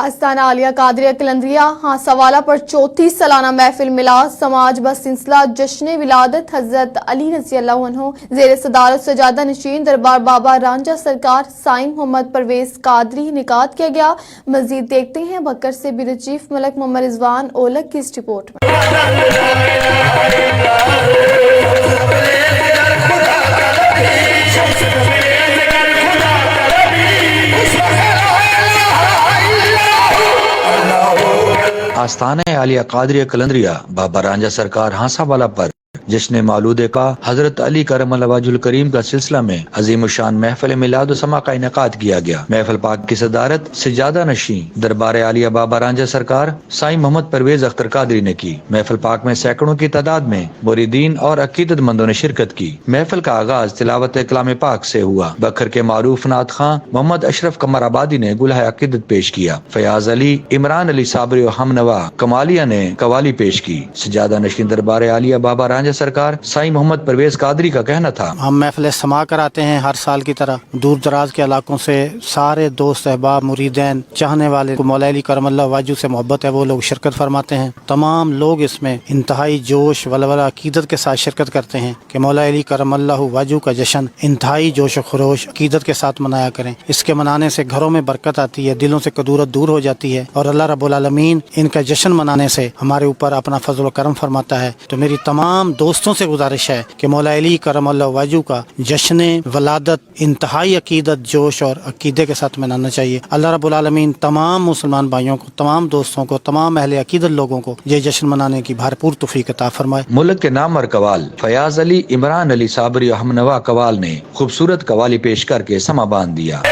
आस्थाना आलिया कादरिया कलंदरिया हांसावाला पर चौथी सालाना महफिल मिलाद समाज ब सिलसिला जश्न विलादत हजरत अली रज़ी अल्लाह अन्हु ज़ेर सदारत सजादा नशीन दरबार बाबा रांझा सरकार साईं मोहम्मद परवेज कादरी निकात किया गया। मजीद देखते हैं बकर से ब्यूरो चीफ मलक मोहम्मद रिजवान ओलक की इस रिपोर्ट में। आस्थाना आलिया कादरिया कलंदरिया बाबा रांझा सरकार हांसावाला पर जश्न मौलूद का हजरत अली करमल्लाहु वजहुल करीम का सिलसिला में अजीम शान महफिल मिलाद व समा का इनेकाद किया गया। महफिल पाक की सदारत सजादा नशी दरबार आलिया बाबा रांझा सरकार साईं मोहम्मद परवेज अख्तर कादरी ने की। महफिल पाक में सैकड़ों की तादाद में मुरीदीन और अकीदतमंदों ने शिरकत की। महफिल का आगाज तिलावत कलाम पाक से हुआ। बखर के मारूफ नात खां मोहम्मद अशरफ कमर आबादी ने गुलह अकीदत पेश किया। फयाज अली, इमरान अली साबरी और हमनवा कमालिया ने कवाली पेश की। सजादा नशीन दरबार आलिया बाबा रांझा सरकार साईं मोहम्मद परवेज कादरी का कहना था, हम महफिल समा कराते हैं हर साल की तरह। दूर दराज के इलाकों से सारे दोस्त अहबाब मुरीदैन चाहने वाले को मौला अली करमल्लाहु वजहू से मोहब्बत है, वो लोग शिरकत फरमाते हैं। तमाम लोग इसमें इंतहाई जोश वलवला अकीदत के साथ शिरकत करते हैं कि मौला अली करमल्लाहु वजहू का जश्न इंतहाई जोश खरोश अकीदत के साथ मनाया करें। इसके मनाने से घरों में बरकत आती है, दिलों से कदूरत दूर हो जाती है और अल्लाह रब्बुल आलमीन इनका जश्न मनाने से हमारे ऊपर अपना फजल व करम फरमाता है। तो मेरी तमाम दोस्तों से गुजारिश है कि मौला अली करमल्लाहु वजहू का जश्न वलादत इंतहाई अकीदत जोश और अकीदे के साथ मनाना चाहिए। अल्लाह रब्बुल आलमीन तमाम मुसलमान भाइयों को, तमाम दोस्तों को, तमाम अहले अकीदत लोगों को ये जश्न मनाने की भरपूर तौफीक अता फरमाए। मुल्क के नामवर कवाल फयाज अली, इमरान अली साबरी और हमनवा कवाल ने खूबसूरत कवाली पेश करके समा बांध दिया।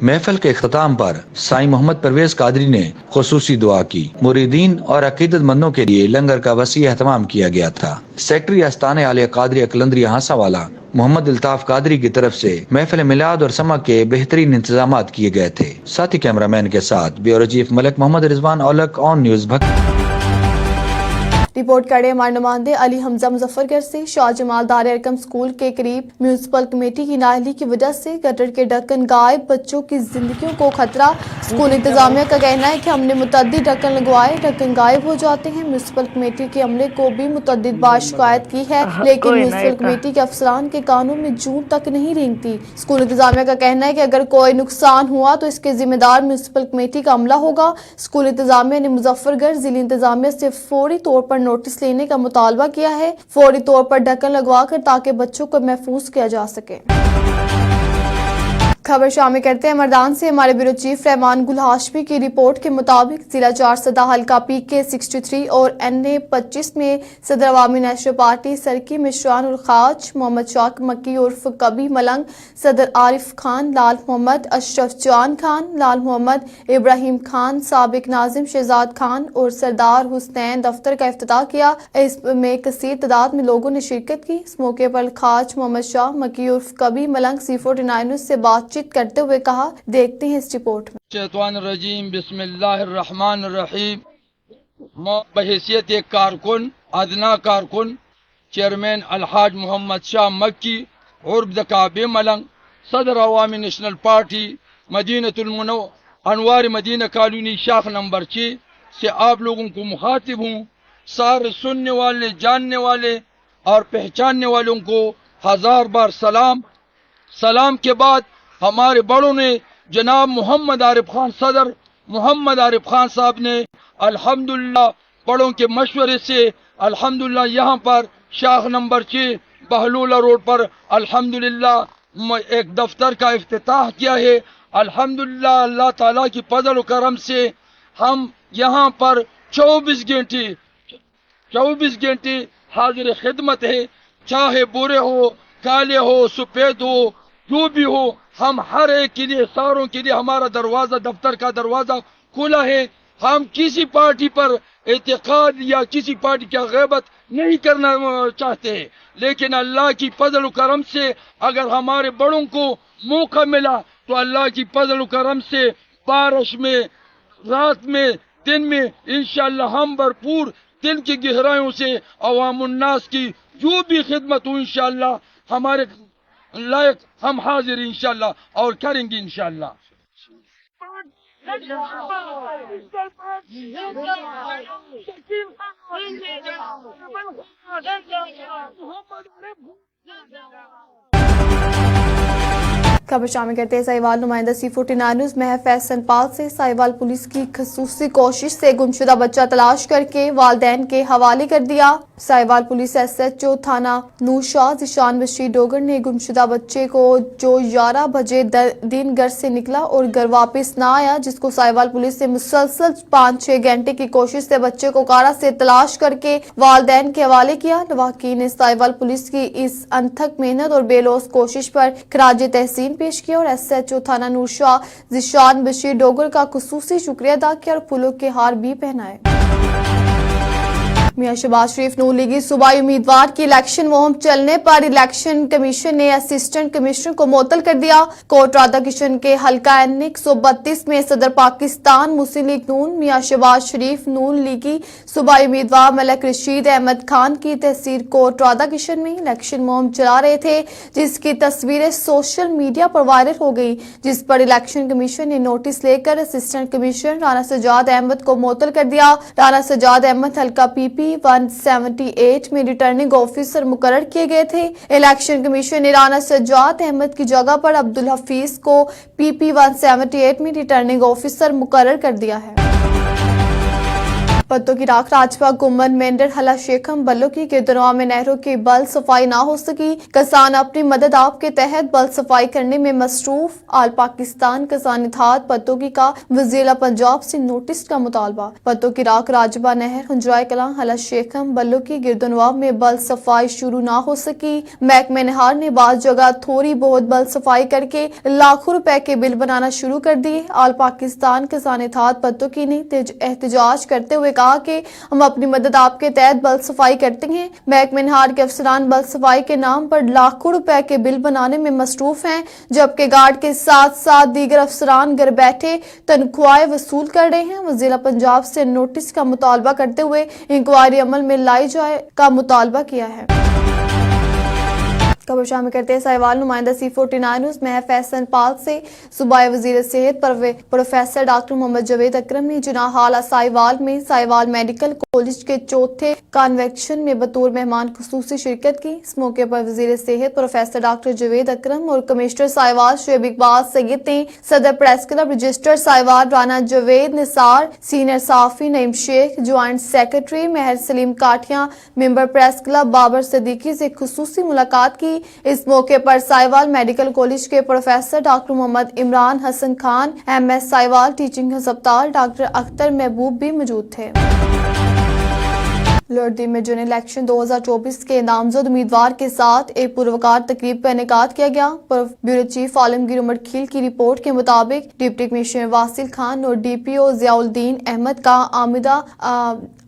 महफिल के इख्तिताम पर साईं मोहम्मद परवेज कादरी ने खुसूसी दुआ की। मुरीदीन और अकीदतमंदों के लिए लंगर का वसी एहतमाम किया गया था। सेक्रेटरी आस्थाना आलिया कादरिया कलंदरिया हांसावाला मोहम्मद अल्ताफ कादरी की तरफ से महफिल मिलाद और समा के बेहतरीन इंतजामात किए गए थे। साथी कैमरामैन के साथ ब्यूरो चीफ मलक मोहम्मद रिजवान ओलक, ऑन न्यूज भक्ति। रिपोर्ट कर रहे हमारे नुमाइंदे अली हमजा मुजफ्फरगढ़ से। शाह जमाल दार अरकम स्कूल के करीब म्यूनसिपल कमेटी की नाअहली की वजह से गटर के ढक्कन गायब, बच्चों की जिंदगियों को खतरा। स्कूल इंतजामिया का कहना है कि हमने मुतअद्दिद ढक्कन लगवाए, ढक्कन गायब हो जाते हैं। म्यूनसिपल कमेटी के अमले को भी मुतअद्दिद बार शिकायत की है, लेकिन म्यूनसिपल कमेटी के अफसरान के कानों में जूं तक नहीं रेंगती। स्कूल इंतजामिया का कहना है कि अगर कोई नुकसान हुआ तो इसके जिम्मेदार म्यूनसिपल कमेटी का अमला होगा। स्कूल इंतजामिया ने मुजफ्फरगढ़ जिला इंतजामिया से फौरी तौर पर नोटिस लेने का मुतालबा किया है, फौरी तौर पर ढक्कन लगवा कर ताकि बच्चों को महफूज किया जा सके। खबर शामिल करते हैं मर्दान से। हमारे ब्यूरो चीफ रहमान गुल हाशमी की रिपोर्ट के मुताबिक जिला 4 सदा हल्का PK 63 और NA 25 में सदर अवामी नेशनल पार्टी सरकी मिश्रान उल खाज मोहम्मद शाक मक्की उर्फ कबी मलंग, सदर आरिफ खान, लाल मोहम्मद, अशरफ जान खान, लाल मोहम्मद, इब्राहिम खान, साबिक नाजिम शहजाद खान और सरदार हुसैन दफ्तर का इफ्तिताह किया। इसमें कसीर तादाद में लोगों ने शिरकत की। इस मौके पर खाज मोहम्मद शाह मक्की उर्फ कबी मलंग C49 से बातचीत करते हुए कहा, देखते हैं इस रिपोर्ट में। शैतानिर्रजीम बिस्मिल्लाहिर्रहमानिर्रहीम। बहैसियत एक कारकुन, अदना कारकुन, चेयरमैन अलहाज मोहम्मद शाह मक्की उर्फ दकाबे मलंग, सदर अवामी नेशनल पार्टी मदीनतुल अनवार मदीना कॉलोनी शाख नंबर 6 से आप लोगों को मुखातिब हूँ। सारे सुनने वाले, जानने वाले और पहचानने वालों को हजार बार सलाम। सलाम के बाद हमारे बड़ों ने जनाब मोहम्मद आरिफ खान, सदर मोहम्मद आरिफ खान साहब ने अल्हम्दुलिल्लाह बड़ों के मशवरे से अल्हम्दुलिल्लाह यहाँ पर शाख नंबर 6 बहलूला रोड पर अल्हम्दुलिल्लाह एक दफ्तर का इफ्तिताह किया है। अल्हम्दुलिल्लाह अल्लाह ताला की फजल व करम से हम यहाँ पर 24 घंटे हाजिर खिदमत है। चाहे बुरे हो, काले हो, सफेद हो, जो भी हो, हम हर एक के लिए, सारों के लिए हमारा दरवाजा, दफ्तर का दरवाजा खुला है। हम किसी पार्टी पर एतकाद या किसी पार्टी की गैबत नहीं करना चाहते हैं, लेकिन अल्लाह की फजल व करम से अगर हमारे बड़ों को मौका मिला तो अल्लाह की फजल व करम से बारिश में, रात में, दिन में इंशाअल्लाह हम भरपूर دل کی گہرائیوں سے عوام الناس کی جو بھی خدمت ہو انشاءاللہ ہمارے لائق ہم حاضر انشاءاللہ اور کریں گے انشاءاللہ. خبر شامل کرتے ہیں ساہیوال نمائندہ C49 نیوز محب فیصل پال سے. ساہیوال پولیس کی خصوصی کوشش سے گمشدہ بچہ تلاش کر کے والدین کے حوالے کر دیا. ساہیوال پولیس SHO تھانہ نورشاہ ذیشان بشیر ڈوگر نے گمشدہ بچے کو جو 11 بجے دن گھر سے نکلا اور گھر واپس نہ آیا، جس کو ساہیوال پولیس نے مسلسل 5-6 گھنٹے کی کوشش سے بچے کو کارا سے تلاش کر کے والدین کے حوالے کیا. لواحقین نے ساہیوال پولیس کی اس انتھک محنت اور بے لوث کوشش پر خراج تحسین پیش کیا اور SHO تھانہ نورشاہ ذیشان بشیر ڈوگر کا خصوصی شکریہ ادا کیا اور پھولوں کے ہار بھی پہنائے. میاں شہباز شریف نون لیگی صوبائی امیدوار کی الیکشن مہم چلنے پر الیکشن کمیشن نے اسسٹنٹ کمشنر کو معطل کر دیا. کوٹ رادھا کرشن کے حلقہ N 132 میں صدر پاکستان مسلم لیگ نون میاں شہباز شریف نون لیگی صوبائی امیدوار ملک رشید احمد خان کی تحصیل کوٹ رادھا کرشن میں الیکشن مہم چلا رہے تھے، جس کی تصویریں سوشل میڈیا پر وائرل ہو گئی، جس پر الیکشن کمیشن نے نوٹس لے کر اسسٹنٹ کمشنر رانا سجاد احمد کو معطل کر دیا. رانا سجاد احمد حلقہ PP 178 میں ریٹرننگ آفیسر مقرر کیے گئے تھے. الیکشن کمیشن نے رانا سجاد احمد کی جگہ پر عبدالحفیظ کو PP 178 میں ریٹرننگ آفیسر مقرر کر دیا ہے. پتوں کی راکھ راجپا گمن مینڈر حلا شیخم بلو کی گردنواں میں نہروں کی بل صفائی نہ ہو سکی. کسان اپنی مدد آپ کے تحت بل صفائی کرنے میں مصروف. آل پاکستان کسان اتحاد پتوکی کا وزیر پنجاب سے نوٹس کا مطالبہ. پتوں کی راکھ راجپا نہر ہنجرائے کلاں حلا شیخم بلو کی گردنواں میں بل صفائی شروع نہ ہو سکی. محکمہ نہار نے بعض جگہ تھوڑی بہت بل صفائی کر کے لاکھوں روپے کے بل بنانا شروع کر دیے. آل پاکستان کسان اتحاد پتوکی نے احتجاج کرتے ہوئے کہا کہ ہم اپنی مدد آپ کے تحت بل صفائی کرتے ہیں. محکمہ نہار کے افسران بل صفائی کے نام پر لاکھوں روپے کے بل بنانے میں مصروف ہیں، جبکہ گارڈ کے ساتھ ساتھ دیگر افسران گھر بیٹھے تنخواہیں وصول کر رہے ہیں. وزیر پنجاب سے نوٹس کا مطالبہ کرتے ہوئے انکوائری عمل میں لائی جائے کا مطالبہ کیا ہے. خبر شامل کرتے ہیں ساہیوال نمائندہ C49 نیوز محب فیصل پال سے. صوبائی وزیر صحت پروفیسر ڈاکٹر محمد جاوید اکرم نے جناح حالہ ساہیوال میں ساہیوال میڈیکل کالج کے چوتھے کنونشن میں بطور مہمان خصوصی شرکت کی. اس موقع پر وزیر صحت پروفیسر ڈاکٹر جاوید اکرم اور کمشنر ساہیوال شعیب اقبال سید نے صدر press club register Sahiwal Rana Javed Nisar, senior صحافی Naeem Sheikh, joint secretary Mehr Saleem Kathian, member press club Babar Siddiqui سے خصوصی ملاقات کی. اس موقع پر ساہیوال میڈیکل کالج کے professor doctor Muhammad Imran Hassan Khan, MS Sahiwal teaching ہسپتال ڈاکٹر اختر محبوب بھی موجود تھے. لوئر میں جنرل الیکشن 2024 کے نامزد امیدوار کے ساتھ ایک پروقار تقریب کا انعقاد کیا گیا. بیورو چیف عالمگیر عمر کھیل کی رپورٹ کے مطابق ڈپٹی کمشنر واصل خان اور DPO ضیاء الدین احمد کا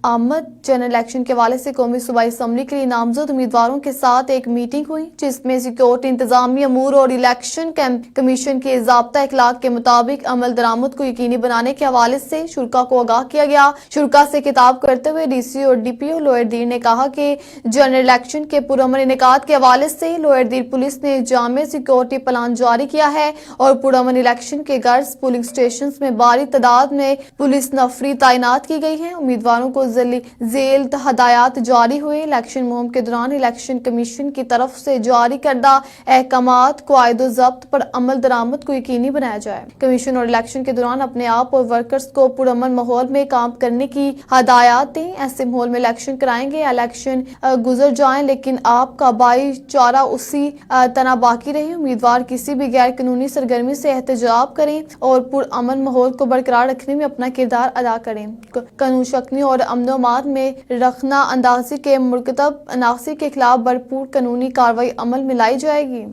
آمد جنرل الیکشن کے حوالے سے قومی صوبائی اسمبلی کے لیے نامزد امیدواروں کے ساتھ ایک میٹنگ ہوئی، جس میں سیکورٹی انتظامی امور اور الیکشن کمیشن کے ضابطہ اخلاق کے مطابق عمل درآمد کو یقینی بنانے کے حوالے سے شرکا کو آگاہ کیا گیا. شرکا سے خطاب کرتے ہوئے DC اور DPO لوئر دیر نے کہا کہ جنرل الیکشن کے پرامن انعقاد کے حوالے سے لوئر دیر پولیس نے جامع سیکورٹی پلان جاری کیا ہے اور پرامن الیکشن کے غرض پولنگ اسٹیشنز میں بھاری تعداد میں پولیس نفری تعینات کی گئی ہیں. امیدواروں کو ذیل ہدایات جاری ہوئے. الیکشن مہم کے دوران الیکشن کمیشن کی طرف سے جاری کردہ احکامات قواعد و ضابط پر عمل درآمد کو یقینی بنایا جائے. کمیشن اور الیکشن کے دوران اپنے آپ اور ورکرز کو پرامن ماحول میں کام کرنے کی ہدایات دیں. ایسے ماحول میں الیکشن کرائیں گے، الیکشن گزر جائیں لیکن آپ کا بھائی چارہ اسی طرح باقی رہے. امیدوار کسی بھی غیر قانونی سرگرمی سے احتجاج کریں اور پرامن ماحول کو برقرار رکھنے میں اپنا کردار ادا کریں. قانون شکنی اور امن و امان میں رخنہ اندازی کے مرتکب عناصر کے خلاف بھرپور قانونی کارروائی عمل میں لائی جائے گی.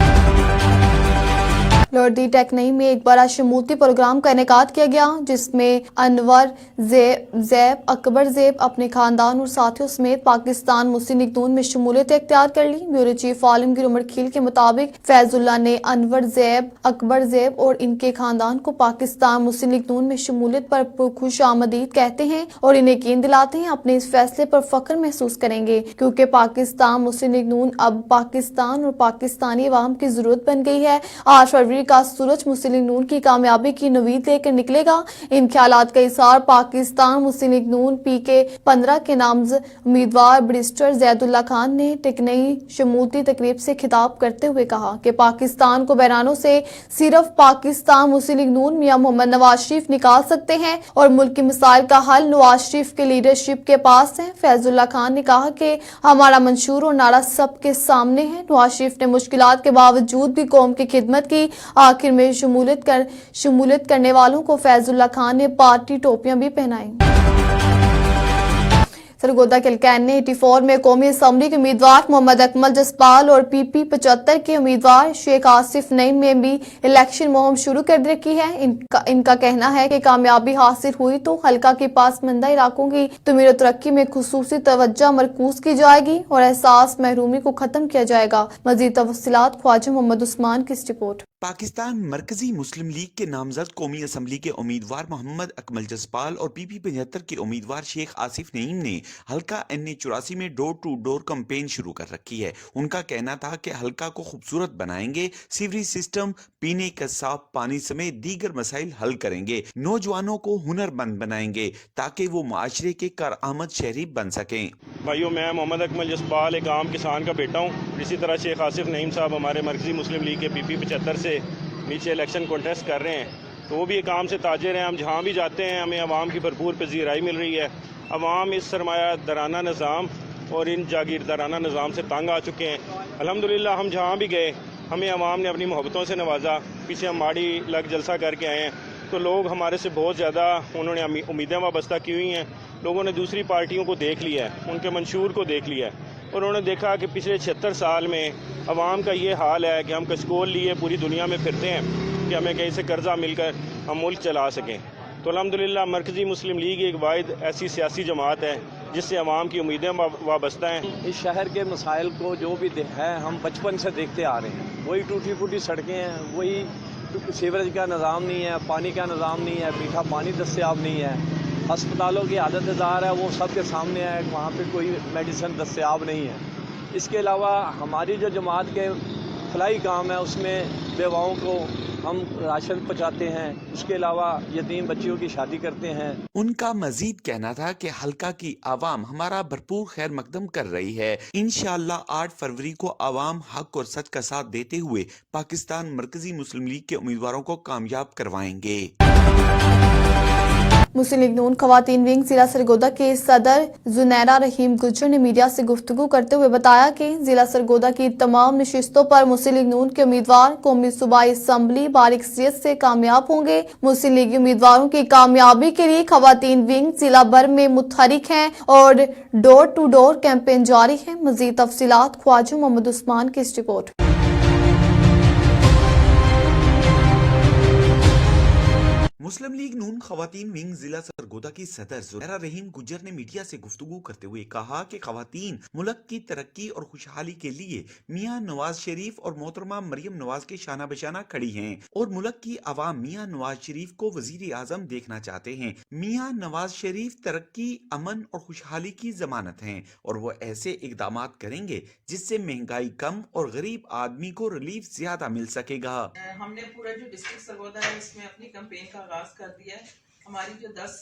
लॉर्डी टेक्नई में एक बड़ा शमूती प्रोग्राम का इनेकाद किया गया, जिसमें अनवर ज़ैब अकबर ज़ैब अपने खानदान और साथियों समेत पाकिस्तान मुस्लिम लीग नून में शमूलियत इख्तियार कर ली। ब्यूरो चीफ आलमगीर उमर खील के मुताबिक फैजुल्ला ने अनवर ज़ैब अकबर ज़ैब और इनके खानदान को पाकिस्तान मुस्लिम लीग नून में शमूलियत पर खुश आमदीद कहते हैं और इन्हें यकीन दिलाते हैं अपने इस फैसले पर फख्र महसूस करेंगे, क्योंकि पाकिस्तान मुस्लिम लीग नून अब पाकिस्तान और पाकिस्तानी अवाम की जरूरत बन गई है। 8 फरवरी का सूरज मुस्लिम लीग नून की कामयाबी की नवीद लेकर निकलेगा। इन ख्यालात का इज़हार पाकिस्तान मुस्लिम लीग नून PK 15 के नामज़द उम्मीदवार बैरिस्टर ज़ैदुल्ला खान ने टेक्नई शमूती तकरीब से खिताब करते हुए कहा कि पाकिस्तान को बहरानों से सिर्फ पाकिस्तान मुस्लिम लीग नून मियां मोहम्मद नवाज शरीफ निकाल सकते हैं और मुल्क के मसाइल का हल नवाज शरीफ के लीडरशिप के पास है। फैजुल्ला खान ने कहा कि हमारा मंशूर और नारा सबके सामने है। नवाज शरीफ ने मुश्किलात के बावजूद भी कौम की खिदमत की। आखिर में शमूलियत करने वालों को फैजुल्ला खान ने पार्टी टोपियां भी पहनाई। सरगोदा किलकैन ने 84 में कौमी असम्बली के उम्मीदवार मोहम्मद अकमल जसपाल और PP 75 के उम्मीदवार शेख आसिफ नईम में भी इलेक्शन मुहिम शुरू कर रखी है। इनका कहना है कि कामयाबी हासिल हुई तो हल्का के पासमंदा इलाकों की तमीर तरक्की में खुसूसी तवज्जो मरकूज की जाएगी और एहसास महरूमी को खत्म किया जाएगा। मजीद तफसीलात ख्वाजा मोहम्मद उस्मान की रिपोर्ट। पाकिस्तान मरकजी मुस्लिम लीग के नामजद कौमी असम्बली के उम्मीदवार मोहम्मद अकमल जसपाल और PP 75 के उम्मीदवार शेख आसिफ नईम ने हल्का NA 84 में डोर टू डोर कैंपेन शुरू कर रखी है। उनका कहना था कि हल्का को खूबसूरत बनाएंगे, सीवरेज सिस्टम, पीने का साफ पानी समेत दीगर मसाइल हल करेंगे, नौजवानों को हुनरमंद बनाएंगे ताकि वो माशरे के कारआमद शहरी बन सकें। भाइयों, मैं मोहम्मद अकमल जसपाल एक आम किसान का बेटा हूँ। इसी तरह शेख आसिफ नईम साहब हमारे मरकजी मुस्लिम लीग के PP 75 से नीचे इलेक्शन कॉन्टेस्ट कर रहे हैं, तो वो भी एक आम से ताजिर हैं। हम जहाँ भी जाते हैं हमें आवाम की भरपूर पजीराई मिल रही है। अवाम इस सरमाया दराना निज़ाम और इन जागीरदाराना निज़ाम से तंग आ चुके हैं। अल्हम्दुलिल्लाह हम जहाँ भी गए हमें अवाम ने अपनी मोहब्बतों से नवाजा। पीछे हम माड़ी लग जलसा करके आए हैं तो लोग हमारे से बहुत ज़्यादा उन्होंने उम्मीदें वाबस्ता की हुई हैं। लोगों ने दूसरी पार्टियों को देख लिया है, उनके मंशूर को देख लिया है और उन्होंने देखा कि पिछले 76 साल में अवाम का ये हाल है कि हम कशकोल लिए पूरी दुनिया में फिरते हैं कि हमें कहीं से कर्जा मिलकर हम मुल्क चला सकें। तो अल्हम्दुलिल्लाह मरकज़ी मुस्लिम लीग एक वाहिद ऐसी सियासी जमात है जिससे अवाम की उम्मीदें वाबस्ता हैं। इस शहर के मसाइल को जो भी है हम बचपन से देखते आ रहे हैं। वही टूटी फूटी सड़कें हैं, वही सीवरेज का निज़ाम नहीं है, पानी का निज़ाम नहीं है, मीठा पानी दस्तयाब नहीं है, अस्पतालों की हालत ज़ाहिर है वो सबके सामने है, वहाँ पे कोई मेडिसिन दस्तयाब नहीं है। इसके अलावा हमारी जो जमात के फलाई काम है उसमें बेवाओं को हम राशन पहुँचाते हैं, उसके अलावा यतीम बच्चियों की शादी करते हैं। उनका मजीद कहना था कि हल्का की आवाम हमारा भरपूर खैर मकदम कर रही है। इंशाअल्लाह 8 फरवरी को आवाम हक और सच का साथ देते हुए पाकिस्तान मरकजी मुस्लिम लीग के उम्मीदवारों को कामयाब करवाएंगे। मुस्लिम लीग नून खवातीन विंग जिला सरगोदा के सदर जुनैरा रहीम गुज्जर ने मीडिया से गुफ्तगू करते हुए बताया कि जिला सरगोदा की तमाम नशिस्तों पर मुस्लिम लीग नून के उम्मीदवार कौमी सूबाई असम्बली बारीकसियत से कामयाब होंगे। मुस्लिम लीगी उम्मीदवारों की कामयाबी के लिए खवातीन विंग जिला भर में मुतहरिक हैं और डोर टू डोर कैंपेन जारी है। मजीद तफसीलात ख्वाजा मोहम्मद उस्मान की रिपोर्ट। मुस्लिम लीग नून खवातीन विंग जिला सरगोदा की सदर जुनैरा रहीम गुज्जर ने मीडिया से गुफ्तगू करते हुए कहा कि खवातीन मुल्क की तरक्की और खुशहाली के लिए मियां नवाज शरीफ और मोहतरमा मरियम नवाज के शाना बशाना खड़ी हैं और मुल्क की आवाम मियां नवाज शरीफ को वजीर आजम देखना चाहते हैं। मियां नवाज शरीफ तरक्की, अमन और खुशहाली की जमानत हैं और वो ऐसे इकदाम करेंगे जिससे महंगाई कम और गरीब आदमी को रिलीफ ज्यादा मिल सकेगा। हमने पूरा जो डिस्ट्रिक्ट सरगोदा है इसमें अपनी कैंपेन का आगाज कर दिया है। हमारी जो 10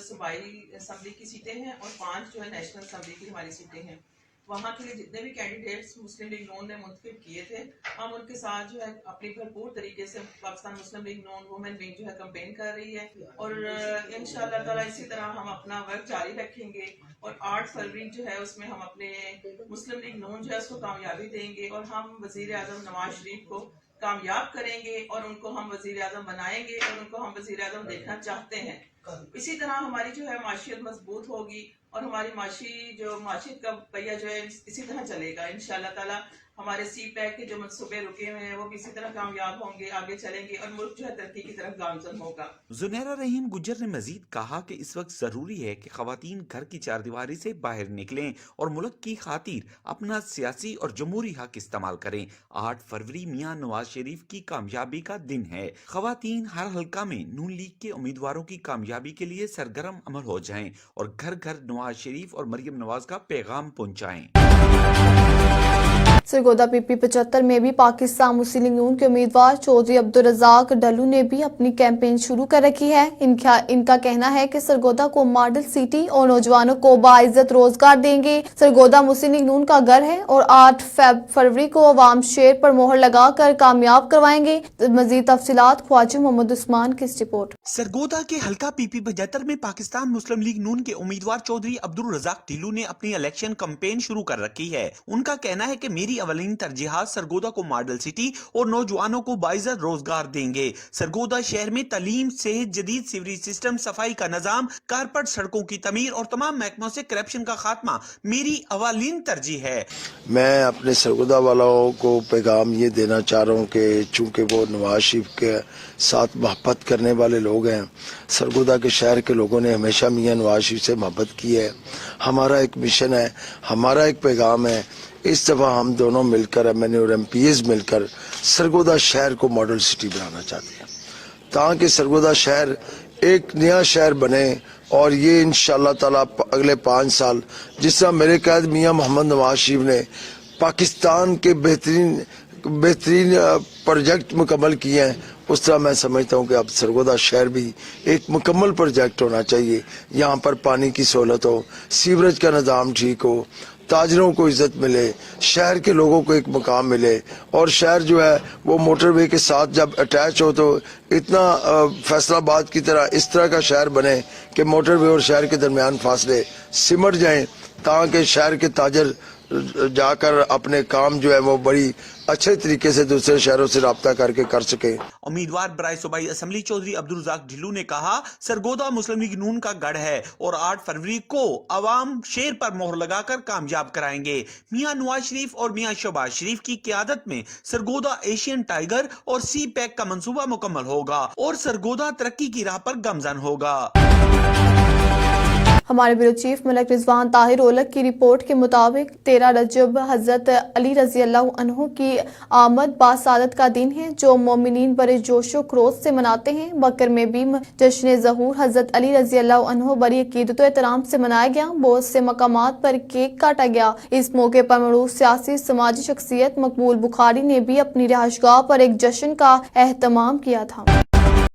सूबाई असम्बली की सीटें हैं और 5 जो है नेशनल असम्बली की हमारी सीटें हैं, वहाँ के लिए जितने भी कैंडिडेट्स मुस्लिम लीग नून ने मुंतखब किए थे हम उनके साथ जो है अपनी भरपूर तरीके से पाकिस्तान मुस्लिम लीग नून वुमेन विंग जो है कैंपेन कर रही है और इंशाअल्लाह ताला इसी तरह हम अपना वर्क जारी रखेंगे और 8 फरवरी जो है उसमें हम अपने मुस्लिम लीग नून जो है उसको कामयाबी देंगे और हम वजीर आजम नवाज शरीफ को कामयाब करेंगे और उनको हम वजीर आजम बनाएंगे और उनको हम वजीर आजम देखना चाहते हैं। इसी तरह हमारी जो है माशियत मजबूत होगी और हमारी माशियत का पहिया जो है इसी तरह चलेगा इंशाअल्लाह ताला। हमारे सी पैक के जो मंसूबे रुके हुए हैं वो भी इसी तरह कामयाब होंगे, आगे चलेंगे और मुल्क जो है तरक्की की तरफ गामजन होगा। जुनैरा रहीम गुज्जर ने मजीद कहा कि इस वक्त जरूरी है कि खवातीन घर की चारदीवारी से बाहर निकलें और मुल्क की खातिर अपना सियासी और जमहूरी हक इस्तेमाल करें। 8 फरवरी मियां नवाज शरीफ की कामयाबी का दिन है। खवातीन हर हल्का में नून लीग के उम्मीदवारों की कामयाबी के लिए सरगर्म अमल हो जाएं और घर घर नवाज शरीफ और मरियम नवाज का पैगाम पहुंचाएं। सरगोदा पीपी 75 में भी पाकिस्तान मुस्लिम लीग नून के उम्मीदवार चौधरी अब्दुल रज़ाक डल्लू ने भी अपनी कैंपेन शुरू कर रखी है। इनका कहना है कि सरगोदा को मॉडल सिटी और नौजवानों को बाइज्जत रोजगार देंगे। सरगोदा मुस्लिम लीग नून का घर है और 8 फरवरी को अवाम शेर पर मोहर लगाकर कामयाब करवाएंगे। मजीद तफसीलात ख्वाजा मोहम्मद उस्मान की रिपोर्ट। सरगोदा के हल्का पीपी 75 में पाकिस्तान मुस्लिम लीग नून के उम्मीदवार चौधरी अब्दुल रज़ाक ढिल्लू ने अपनी इलेक्शन कैंपेन शुरू कर रखी है। उनका कहना है कि मेरी अवलीन तरजीहात सरगोदा को मॉडल सिटी और नौजवानों को बाइज्जत रोजगार देंगे। सरगोदा शहर में तालीम, सेहत, जदीद सीवरेज सिस्टम, सफाई का निजाम, कारपेट सड़कों की तमीर और तमाम महकमों से करप्शन का खात्मा मेरी अवलीन तरजीह है। मैं अपने सरगोदा वालों को पैगाम ये देना चाह रहा हूँ कि चूंकि वो नवाज शरीफ के साथ मोहब्बत करने वाले लोग हैं, सरगोदा के शहर के लोगों ने हमेशा मियां नवाज शरीफ से मोहब्बत की है। हमारा एक मिशन है, हमारा एक पैगाम है। इस दफा हम दोनों मिलकर MNA और MPs मिलकर सरगोदा शहर को मॉडल सिटी बनाना चाहते हैं ताकि सरगोदा शहर एक नया शहर बने और ये इंशाअल्लाह ताला अगले 5 साल जिस तरह मेरे कैद मियां मोहम्मद नवाज शरीफ ने पाकिस्तान के बेहतरीन प्रोजेक्ट मुकम्मल किए हैं, उस तरह मैं समझता हूँ कि अब सरगोदा शहर भी एक मुकम्मल प्रोजेक्ट होना चाहिए। यहाँ पर पानी की सहूलत हो, सीवरेज का निज़ाम ठीक हो, ताजरों को इज्जत मिले, शहर के लोगों को एक मुकाम मिले और शहर जो है वो मोटरवे के साथ जब अटैच हो तो इतना फैसलाबाद की तरह इस तरह का शहर बने कि मोटरवे और शहर के दरमियान फासले सिमट जाएं ताकि शहर के ताजर जाकर अपने काम जो है वो बड़ी अच्छे तरीके से दूसरे शहरों से राब्ता करके कर सके। उम्मीदवार बराए सूबाई असम्बली चौधरी अब्दुल रज़ाक ढिल्लू ने कहा, सरगोदा मुस्लिम लीग नून का गढ़ है और 8 फरवरी को अवाम शेर पर मोहर लगाकर कामयाब कराएंगे। मियां नवाज शरीफ और मियां शहबाज शरीफ की क़यादत में सरगोदा एशियन टाइगर और सी पैक का मंसूबा मुकम्मल होगा और सरगोदा तरक्की की राह पर गमजन होगा। हमारे ब्यूरो चीफ मलक रिजवान ताहिर ओलक की रिपोर्ट के मुताबिक 13 रजब हजरत अली रजी अल्लाह अन्हु की आमद बासादत का दिन है जो मोमिनीन बड़े जोशो खरोश से मनाते हैं। बकर में भी जश्न ज़हूर हजरत अली रजी अल्लाह अन्हु बड़ी अकीदत एहतराम से मनाया गया। बहुत से मकामात पर केक काटा गया। इस मौके पर मरूफ सियासी समाजी शख्सियत मकबूल बुखारी ने भी अपनी रिहाइशगाह पर एक जश्न का एहतमाम किया था।